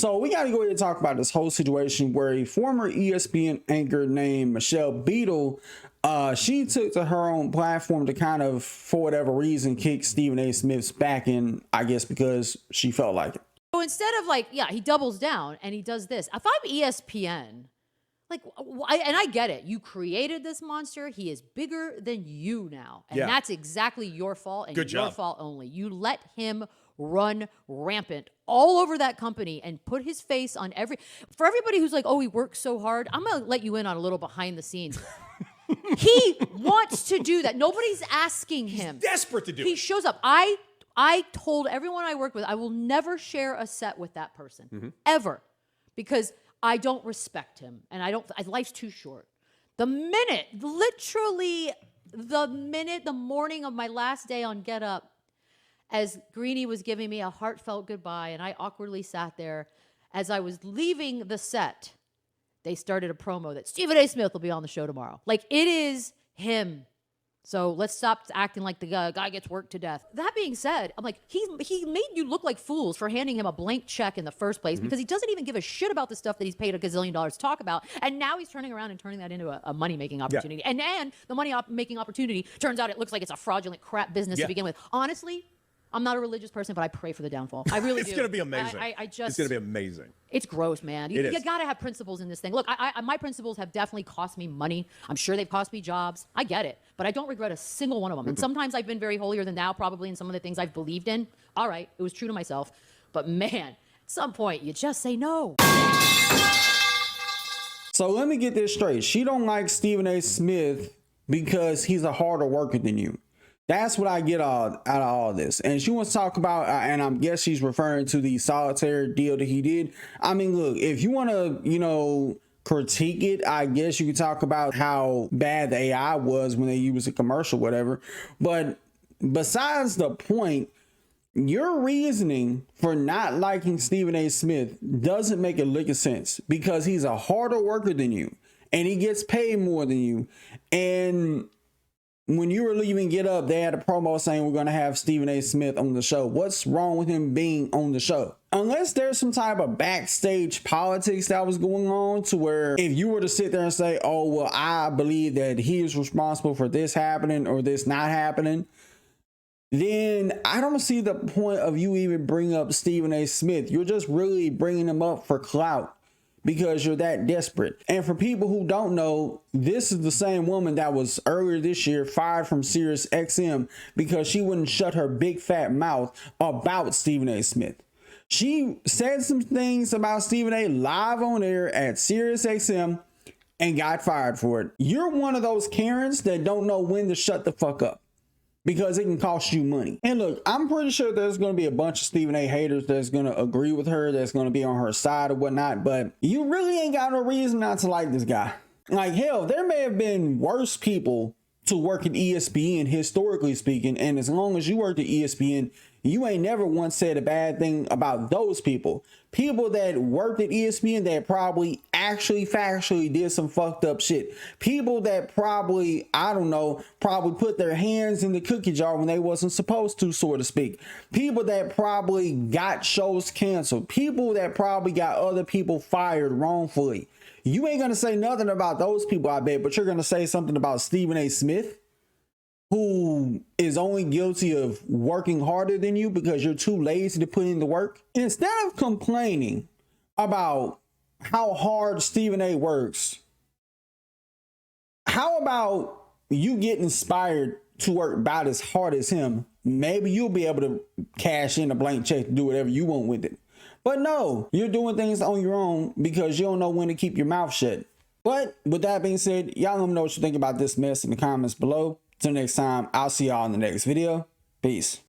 So we got to go ahead and talk about this whole situation where a former ESPN anchor named Michelle Beadle, she took to her own platform to kind of, for whatever reason, kick Stephen A. Smith's back in, I guess because she felt like it. So instead of like, yeah, he doubles down and he does this. If I'm ESPN, like, and I get it. You created this monster. He is bigger than you now. And that's exactly your fault and your fault only. You let him run rampant all over that company and put his face on for everybody who's like, oh, he works so hard. I'm going to let you in on a little behind the scenes. He wants to do that. Nobody's asking him. He's desperate to do it. He shows up. I told everyone I work with, I will never share a set with that person, ever, because I don't respect him, and life's too short. Literally the morning of my last day on Get Up, as Greenie was giving me a heartfelt goodbye, and I awkwardly sat there, as I was leaving the set, they started a promo that Stephen A. Smith will be on the show tomorrow. Like, it is him. So let's stop acting like the guy gets worked to death. That being said, I'm like, he made you look like fools for handing him a blank check in the first place because he doesn't even give a shit about the stuff that he's paid $1 gazillion to talk about. And now he's turning around and turning that into a money-making opportunity. Yeah. And the money-making opportunity, turns out it looks like it's a fraudulent crap business to begin with. Honestly, I'm not a religious person, but I pray for the downfall. I really do. It's going to be amazing. It's going to be amazing. It's gross, man. You got to have principles in this thing. Look, my principles have definitely cost me money. I'm sure they've cost me jobs. I get it. But I don't regret a single one of them. And sometimes I've been very holier than thou, probably, in some of the things I've believed in. All right, it was true to myself. But man, at some point, you just say no. So let me get this straight. She don't like Stephen A. Smith because he's a harder worker than you. That's what I get out of all this. And she wants to talk about, and I guess she's referring to the solitaire deal that he did. I mean, look, if you want to, critique it, I guess you could talk about how bad the AI was when they used a commercial, whatever. But besides the point, your reasoning for not liking Stephen A. Smith doesn't make a lick of sense because he's a harder worker than you and he gets paid more than you. And when you were leaving Get Up, they had a promo saying we're going to have Stephen A. Smith on the show. What's wrong with him being on the show? Unless there's some type of backstage politics that was going on to where if you were to sit there and say, oh, well, I believe that he is responsible for this happening or this not happening, then I don't see the point of you even bring up Stephen A. Smith. You're just really bringing him up for clout because you're that desperate. And for people who don't know, this is the same woman that was earlier this year fired from Sirius XM because she wouldn't shut her big fat mouth about Stephen A. Smith. She said some things about Stephen A. live on air at Sirius XM and got fired for it. You're one of those Karens that don't know when to shut the fuck up, because it can cost you money. And look, I'm pretty sure there's going to be a bunch of Stephen A. haters that's going to agree with her, that's going to be on her side or whatnot, but you really ain't got no reason not to like this guy. Like, hell, there may have been worse people to work at ESPN, historically speaking, and as long as you worked at ESPN, you ain't never once said a bad thing about those people. People that worked at ESPN that probably actually factually did some fucked up shit. People that probably, I don't know, probably put their hands in the cookie jar when they wasn't supposed to, so to speak. People that probably got shows canceled. People that probably got other people fired wrongfully. You ain't gonna say nothing about those people, I bet, but you're gonna say something about Stephen A. Smith, who is only guilty of working harder than you because you're too lazy to put in the work. Instead of complaining about how hard Stephen A. works, how about you get inspired to work about as hard as him? Maybe you'll be able to cash in a blank check to do whatever you want with it. But no, you're doing things on your own because you don't know when to keep your mouth shut. But with that being said, y'all let me know what you think about this mess in the comments below. Till next time, I'll see y'all in the next video. Peace.